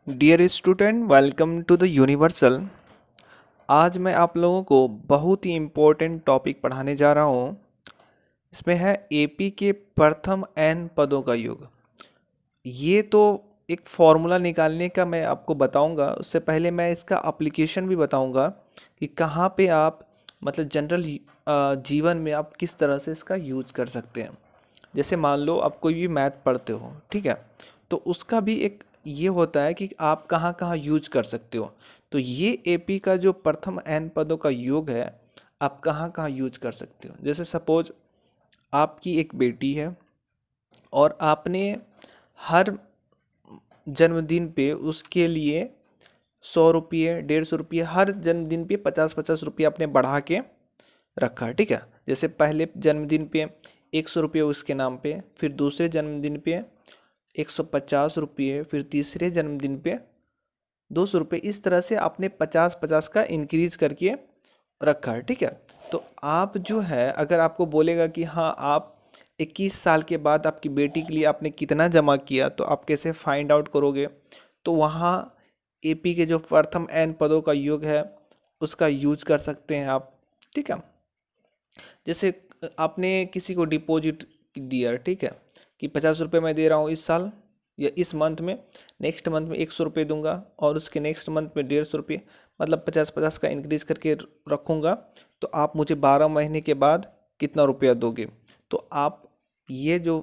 Dear student, welcome to the universal. आज मैं आप लोगों को बहुत ही इम्पोर्टेंट टॉपिक पढ़ाने जा रहा हूँ। इसमें है एपी के प्रथम एन पदों का योग। ये तो एक फॉर्मूला निकालने का मैं आपको बताऊंगा। उससे पहले मैं इसका एप्लीकेशन भी बताऊंगा कि कहाँ पे आप मतलब जनरल जीवन में आप किस तरह से इसका यूज कर सकते हैं। जैसे मान लो आप कोई भी मैथ पढ़ते हो, ठीक है, तो उसका भी एक ये होता है कि आप कहाँ कहाँ यूज कर सकते हो। तो ये एपी का जो प्रथम एन पदों का योग है, आप कहाँ कहाँ यूज कर सकते हो। जैसे सपोज आपकी एक बेटी है और आपने हर जन्मदिन पे उसके लिए 100 रुपये, 150 रुपये, हर जन्मदिन पे 50-50 रुपये आपने बढ़ा के रखा है, ठीक है। जैसे पहले जन्मदिन पे 100 रुपये उसके नाम पे, फिर दूसरे जन्मदिन पे 150 रुपये, फिर तीसरे जन्मदिन पे 200 रुपये। इस तरह से आपने 50-50 का इंक्रीज करके रखा है, ठीक है। तो आप जो है, अगर आपको बोलेगा कि हाँ आप 21 साल के बाद आपकी बेटी के लिए आपने कितना जमा किया, तो आप कैसे फाइंड आउट करोगे। तो वहाँ एपी के जो प्रथम एन पदों का योग है उसका यूज कर सकते हैं आप, ठीक है। जैसे आपने किसी को डिपॉजिट दिया, ठीक है, कि 50 रुपये मैं दे रहा हूँ इस साल या इस मंथ में, नेक्स्ट मंथ में 100 रुपये दूंगा और उसके नेक्स्ट मंथ में 150 रुपये, मतलब 50-50 का इंक्रीज करके रखूँगा। तो आप मुझे 12 महीने के बाद कितना रुपया दोगे। तो आप ये जो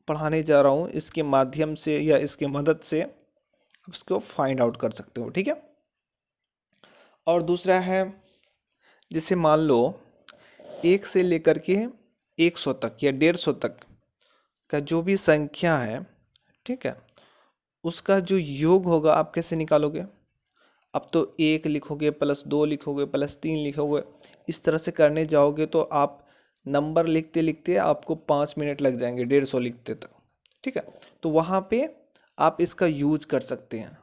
पढ़ाने जा रहा हूँ इसके माध्यम से या इसके मदद से आप इसको फाइंड आउट कर सकते हो, ठीक है। और दूसरा है, जैसे मान लो 1 से लेकर के 100 तक या 150 तक का जो भी संख्या है, ठीक है, उसका जो योग होगा आप कैसे निकालोगे। अब तो 1 लिखोगे, +2 लिखोगे, +3 लिखोगे, इस तरह से करने जाओगे तो आप नंबर लिखते लिखते आपको 5 मिनट लग जाएंगे, 150 लिखते तक, ठीक है। तो वहाँ पे आप इसका यूज कर सकते हैं।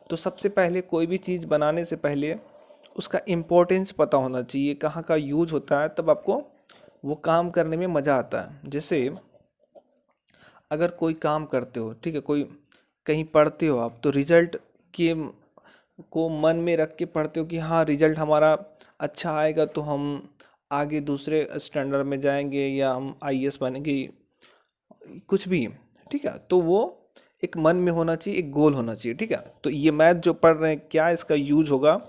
तो सबसे पहले कोई भी चीज़ बनाने से पहले उसका इम्पोर्टेंस पता होना चाहिए, कहाँ का यूज होता है, तब आपको वो काम करने में मज़ा आता है। जैसे अगर कोई काम करते हो, ठीक है, कोई कहीं पढ़ते हो आप, तो रिजल्ट के को मन में रख के पढ़ते हो कि हाँ रिजल्ट हमारा अच्छा आएगा तो हम आगे दूसरे स्टैंडर्ड में जाएंगे या हम आईएएस बनेंगे, कुछ भी, ठीक है। तो वो एक मन में होना चाहिए, एक गोल होना चाहिए, ठीक है। तो ये मैथ जो पढ़ रहे हैं क्या इसका यूज होगा,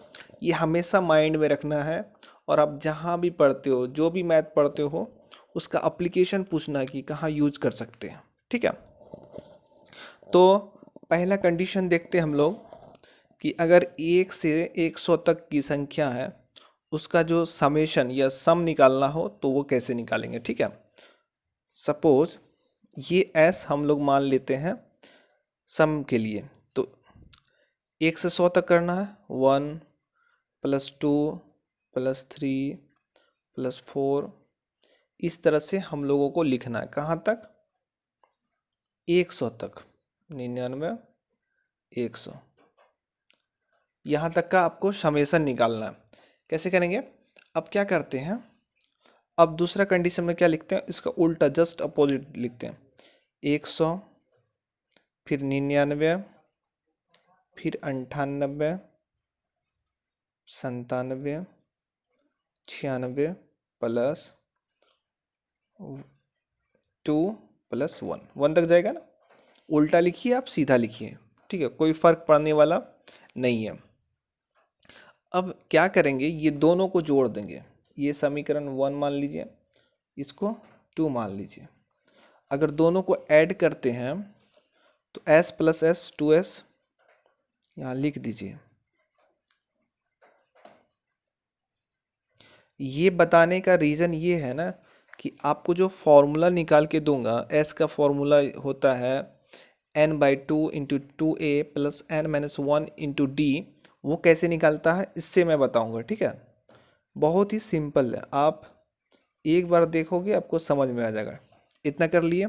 ये हमेशा माइंड में रखना है। और आप जहाँ भी पढ़ते हो, जो भी मैथ पढ़ते हो, उसका एप्लीकेशन पूछना है कि कहाँ यूज कर सकते हैं, ठीक है। तो पहला कंडीशन देखते हैं हम लोग कि अगर 1 से 100 तक की संख्या है, उसका जो समेशन या सम निकालना हो तो वो कैसे निकालेंगे, ठीक है। सपोज ये एस हम लोग मान लेते हैं सम के लिए। तो 1 से 100 तक करना है, 1 + 2 +3 +4, इस तरह से हम लोगों को लिखना है। कहाँ तक? 100 तक, 99, 100, यहाँ तक का आपको समेसन निकालना है। कैसे करेंगे? अब क्या करते हैं, अब दूसरा कंडीशन में क्या लिखते हैं, इसका उल्टा जस्ट अपोजिट लिखते हैं। 100, फिर 99, फिर 98, 97, 96 +2 +1, 1 तक जाएगा ना। उल्टा लिखिए, आप सीधा लिखिए, ठीक है, कोई फर्क पड़ने वाला नहीं है। अब क्या करेंगे, ये दोनों को जोड़ देंगे। ये समीकरण 1 मान लीजिए, इसको 2 मान लीजिए। अगर दोनों को ऐड करते हैं तो s + s 2s यहाँ लिख दीजिए। ये बताने का रीज़न ये है ना कि आपको जो फॉर्मूला निकाल के दूंगा, s का फॉर्मूला होता है n/2 × 2a + n-1 × d। वो कैसे निकालता है इससे मैं बताऊंगा, ठीक है। बहुत ही सिंपल है, आप एक बार देखोगे आपको समझ में आ जाएगा। इतना कर लिए,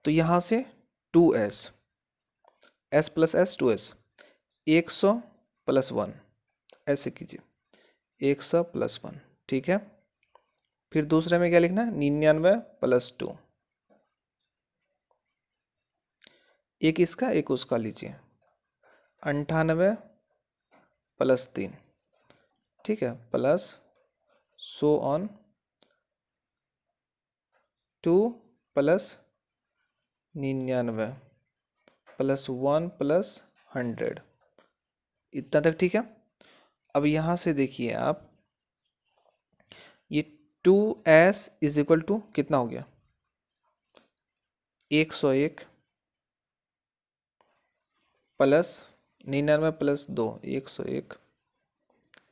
तो यहाँ से 2s, s + s 2s, 100 + 1, ऐसे कीजिए, 100 + 1, ठीक है। फिर दूसरे में क्या लिखना है, 99 + 2, एक इसका एक उसका लीजिए, 98 प्लस 3, ठीक है, plus so on 2 plus 99 plus 1 plus 100, इतना तक ठीक है। अब यहाँ से देखिए आप, ये 2s इज इक्वल टू कितना हो गया, 101 प्लस 99 प्लस 2 101,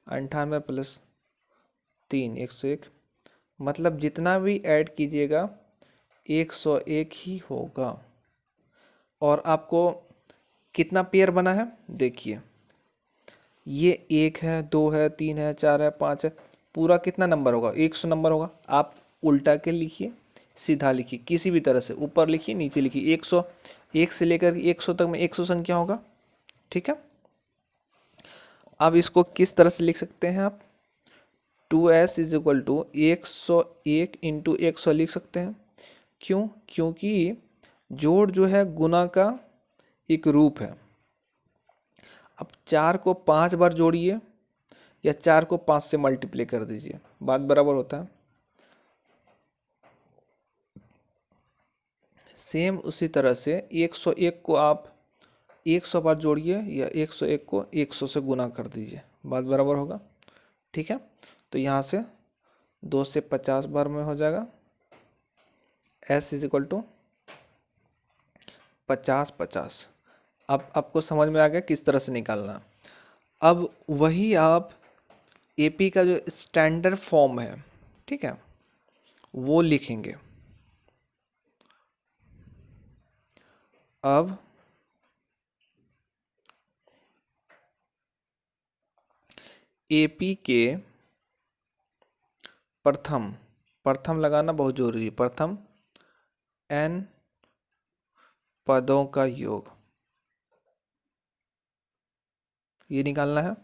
98 प्लस 3 101, मतलब जितना भी ऐड कीजिएगा 101 ही होगा। और आपको कितना पेयर बना है देखिए, ये 1 है, 2 है, 3 है, 4 है, 5 है, पूरा कितना नंबर होगा, 100 नंबर होगा। आप उल्टा के लिखिए, सीधा लिखिए, किसी भी तरह से, ऊपर लिखिए नीचे लिखिए, 100, 1 से लेकर 100 तक में 100 संख्या होगा, ठीक है। अब इसको किस तरह से लिख सकते हैं आप, 2s is equal to 101 into 100 लिख सकते हैं। क्यों, क्योंकि जोड़ जो है गुना का एक रूप है। अब 4 को 5 बार जोड़िए या 4 को 5 से मल्टीप्लाई कर दीजिए, बात बराबर होता है। सेम उसी तरह से 101 को आप 100 बार जोड़िए या 101 को 100 से गुना कर दीजिए, बात बराबर होगा, ठीक है। तो यहाँ से 2 से 50 बार में हो जाएगा, s इज इक्वल टू 50 50। अब आपको समझ में आ गया किस तरह से निकालना। अब वही आप एपी का जो स्टैंडर्ड फॉर्म है, ठीक है, वो लिखेंगे। अब एपी के प्रथम लगाना बहुत जरूरी है, प्रथम n पदों का योग, ये निकालना है।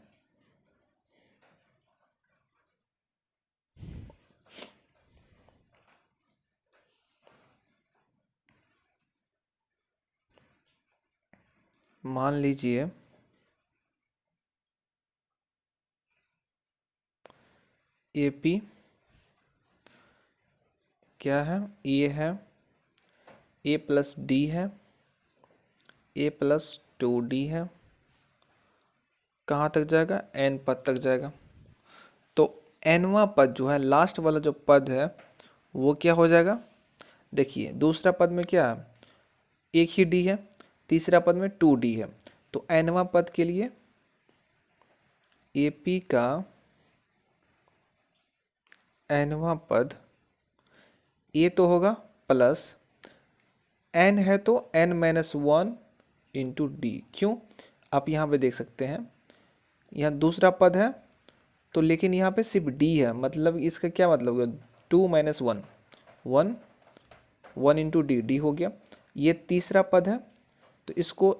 मान लीजिए एपी क्या है, ये है a प्लस डी है, a प्लस 2d है, कहाँ तक जाएगा, n पद तक जाएगा। तो nवां पद जो है, लास्ट वाला जो पद है वो क्या हो जाएगा, देखिए दूसरा पद में क्या है, एक ही d है, तीसरा पद में 2d है। तो nवां पद के लिए AP का nवां पद a तो होगा प्लस n है तो n माइनस 1 इंटू डी। क्यों, आप यहाँ पे देख सकते हैं, यहाँ दूसरा पद है तो, लेकिन यहाँ पे सिर्फ d है, मतलब इसका क्या मतलब होगा, 2 माइनस 1 1 1 इंटू डी, डी हो गया। ये तीसरा पद है तो इसको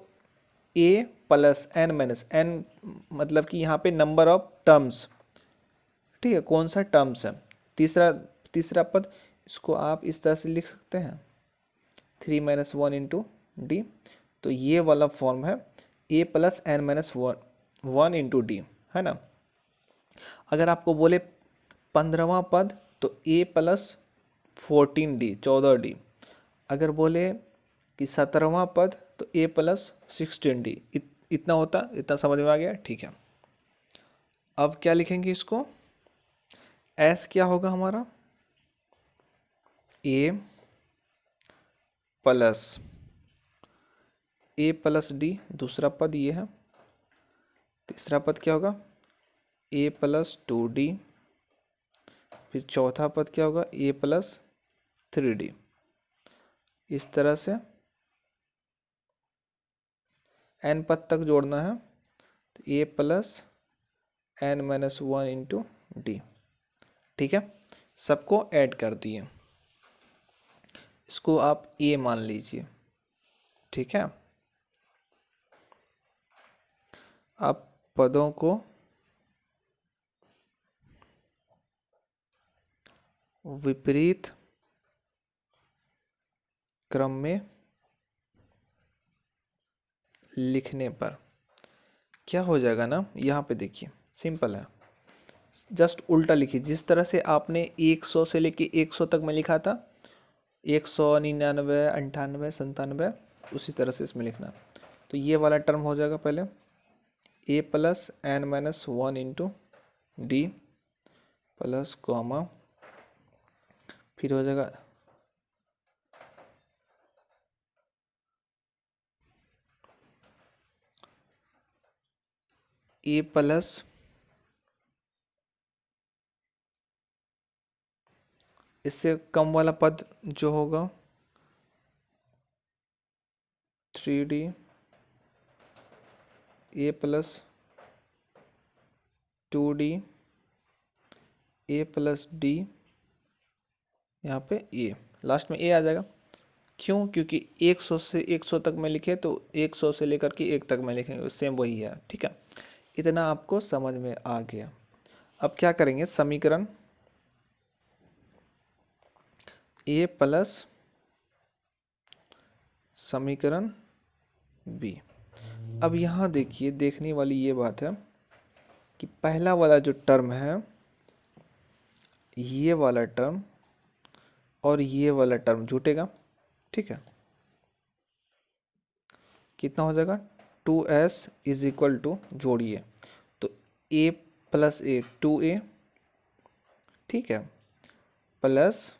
a plus n minus n, मतलब कि यहाँ पे नंबर ऑफ टर्म्स, ठीक है, कौन सा टर्म्स है, तीसरा पद, इसको आप इस तरह से लिख सकते हैं 3 माइनस 1 इंटू डी। तो ये वाला फॉर्म है a plus n minus 1 into D, है ना। अगर आपको बोले 15वां पद तो a प्लस 14d 14d। अगर बोले कि 17वां पद तो a प्लस 16d, इतना होता, इतना समझ में आ गया, ठीक है। अब क्या लिखेंगे इसको, s क्या होगा हमारा, a प्लस डी, दूसरा पद ये है, तीसरा पद क्या होगा a प्लस 2d, फिर चौथा पद क्या होगा a प्लस 3d। इस तरह से n पद तक जोड़ना है, तो a plus n minus 1 into D, ठीक है। सबको ऐड कर दिए, इसको आप a मान लीजिए, ठीक है। आप पदों को विपरीत क्रम में लिखने पर क्या हो जाएगा ना, यहाँ पे देखिए सिंपल है, जस्ट उल्टा लिखिए। जिस तरह से आपने 100 से लेके 100 तक में लिखा था, 100, 99, 98, 97, उसी तरह से इसमें लिखना। तो ये वाला टर्म हो जाएगा पहले a plus n minus 1 into d plus comma, फिर हो जाएगा a प्लस इससे कम वाला पद जो होगा 3d a plus 2d a plus D, यहाँ पे a लास्ट में a आ जाएगा। क्यों? क्योंकि 100 से 100 तक में लिखे तो 100 से लेकर के 1 तक में लिखेंगे, सेम वही है। ठीक है, इतना आपको समझ में आ गया। अब क्या करेंगे, समीकरण a प्लस समीकरण b। अब यहाँ देखिए, देखने वाली ये बात है कि पहला वाला जो टर्म है, ये वाला टर्म और ये वाला टर्म जुटेगा। ठीक है, कितना हो जाएगा, 2s इज इक्वल टू, जोड़िए तो a प्लस ए 2a, ठीक है, plus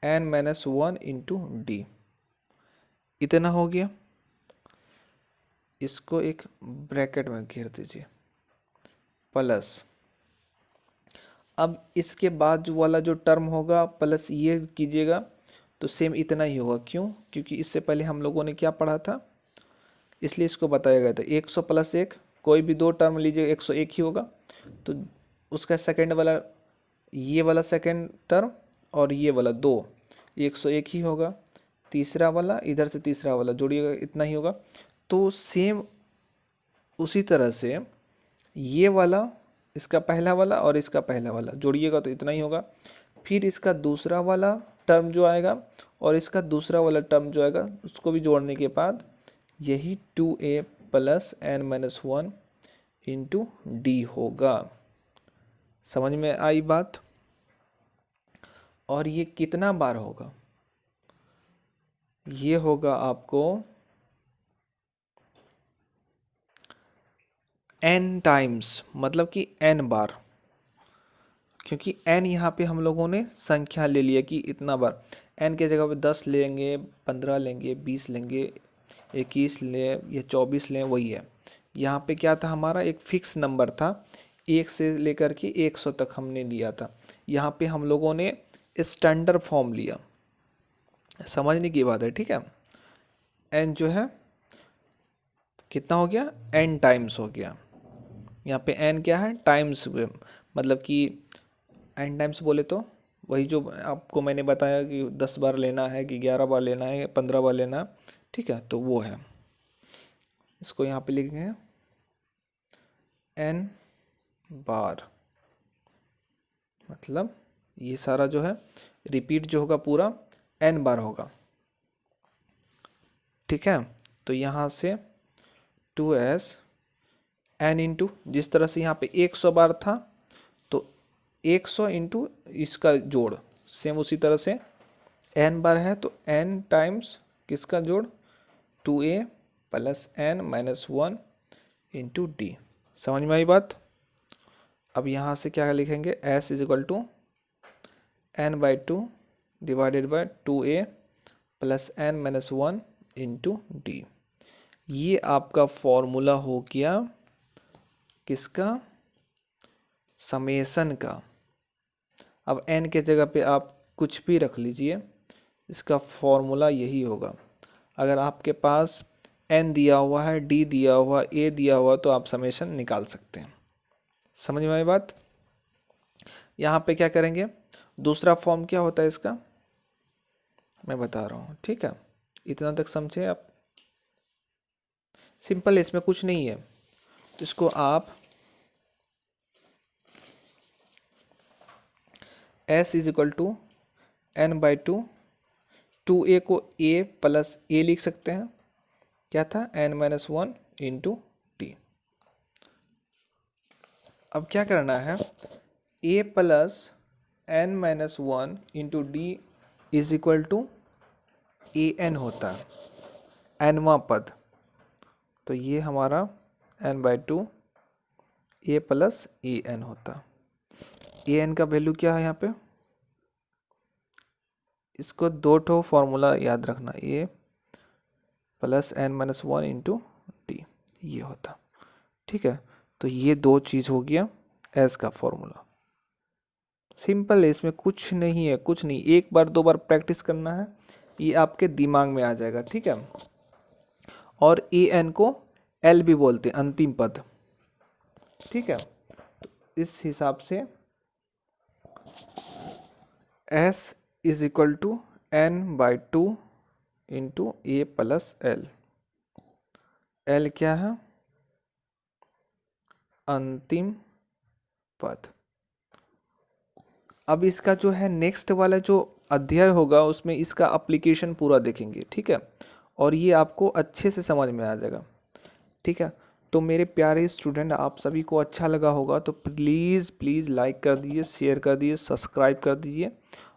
n minus 1 into D, इतना हो गया। इसको एक ब्रैकेट में घेर दीजिए, प्लस, अब इसके बाद जो वाला जो टर्म होगा प्लस ये कीजिएगा तो सेम इतना ही होगा। क्यों? क्योंकि इससे पहले हम लोगों ने क्या पढ़ा था, इसलिए इसको बताया गया था 100 प्लस 1, कोई भी दो टर्म लीजिए 101 ही होगा। तो उसका सेकंड वाला, ये वाला सेकंड टर्म और ये वाला दो, 101 ही होगा। तीसरा वाला, इधर से तीसरा वाला जोड़िएगा, इतना ही होगा। तो सेम उसी तरह से ये वाला, इसका पहला वाला और इसका पहला वाला जोड़िएगा तो इतना ही होगा। फिर इसका दूसरा वाला टर्म जो आएगा और इसका दूसरा वाला टर्म जो आएगा, उसको भी जोड़ने के बाद यही 2a plus n minus 1 into d होगा। समझ में आई बात? और ये कितना बार होगा, ये होगा आपको n टाइम्स, मतलब कि n बार, क्योंकि n यहाँ पे हम लोगों ने संख्या ले लिया कि इतना बार। n के जगह पे 10 लेंगे, 15 लेंगे, 20 लेंगे, 21 ले या 24 लें, वही है। यहाँ पे क्या था, हमारा एक फिक्स नंबर था, 1 से लेकर के 100 तक हमने लिया था। यहाँ पे हम लोगों ने स्टैंडर्ड फॉर्म लिया, समझने की बात है। ठीक है, n जो है कितना हो गया, n टाइम्स हो गया। यहाँ पे n क्या है, टाइम्स, मतलब कि n टाइम्स बोले तो वही जो आपको मैंने बताया कि 10 बार लेना है कि 11 बार लेना है, 15 बार लेना है। ठीक है, तो वो है, इसको यहाँ पे लिखेंगे n बार, मतलब ये सारा जो है रिपीट जो होगा पूरा n बार होगा। ठीक है, तो यहाँ से 2s n इंटू, जिस तरह से यहाँ पे 100 बार था तो 100 इंटू इसका जोड़, सेम उसी तरह से n बार है तो n टाइम्स किसका जोड़, 2a plus n minus 1 into D. समझ में आई बात? अब यहाँ से क्या लिखेंगे, s is equal to n by 2 divided by 2a plus n minus 1 into d. ये आपका फॉर्मूला हो गया किसका, समेसन का। अब n के जगह पे आप कुछ भी रख लीजिए, इसका फॉर्मूला यही होगा। अगर आपके पास n दिया हुआ है, d दिया हुआ, a दिया हुआ, तो आप समेशन निकाल सकते हैं। समझ में आई बात? यहाँ पे क्या करेंगे, दूसरा फॉर्म क्या होता है इसका, मैं बता रहा हूँ। ठीक है, इतना तक समझे आप? सिंपल, इसमें कुछ नहीं है। इसको आप s is equal to n by 2, 2a को a प्लस a लिख सकते हैं, क्या था, n माइनस 1 इंटू डी। अब क्या करना है, a plus n minus one into d is equal to a n होता है nवां पद। तो ये हमारा n/2 a plus A n होता है। ए एन का वैल्यू क्या है यहाँ पे, इसको दो ठो फॉर्मूला याद रखना, a plus n minus one into d ये होता। ठीक है, तो ये दो चीज़ हो गया एस का फॉर्मूला। सिंपल है, इसमें कुछ नहीं है, कुछ नहीं, एक बार दो बार प्रैक्टिस करना है, ये आपके दिमाग में आ जाएगा। ठीक है, और ए एन को एल भी बोलते हैं, अंतिम पद। ठीक है, तो इस हिसाब से s is equal to n/2 into a plus l. L क्या है, अंतिम पद। अब इसका जो है नेक्स्ट वाला जो अध्याय होगा उसमें इसका एप्लीकेशन पूरा देखेंगे। ठीक है, और ये आपको अच्छे से समझ में आ जाएगा। ठीक है, तो मेरे प्यारे स्टूडेंट, आप सभी को अच्छा लगा होगा तो प्लीज़ प्लीज़ लाइक कर दीजिए, शेयर कर दीजिए, सब्सक्राइब कर दीजिए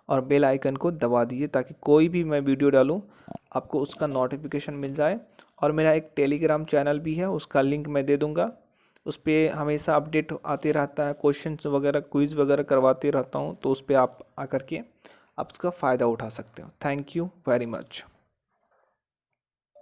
और बेल आइकन को दबा दीजिए ताकि कोई भी मैं वीडियो डालूं आपको उसका नोटिफिकेशन मिल जाए। और मेरा एक टेलीग्राम चैनल भी है, उसका लिंक मैं दे दूंगा। उस पर हमेशा अपडेट आते रहता है, क्वेश्चंस वगैरह क्विज़ वगैरह करवाते रहता हूँ, तो उस पर आप आकर के आप उसका फ़ायदा उठा सकते हो। Thank you very much.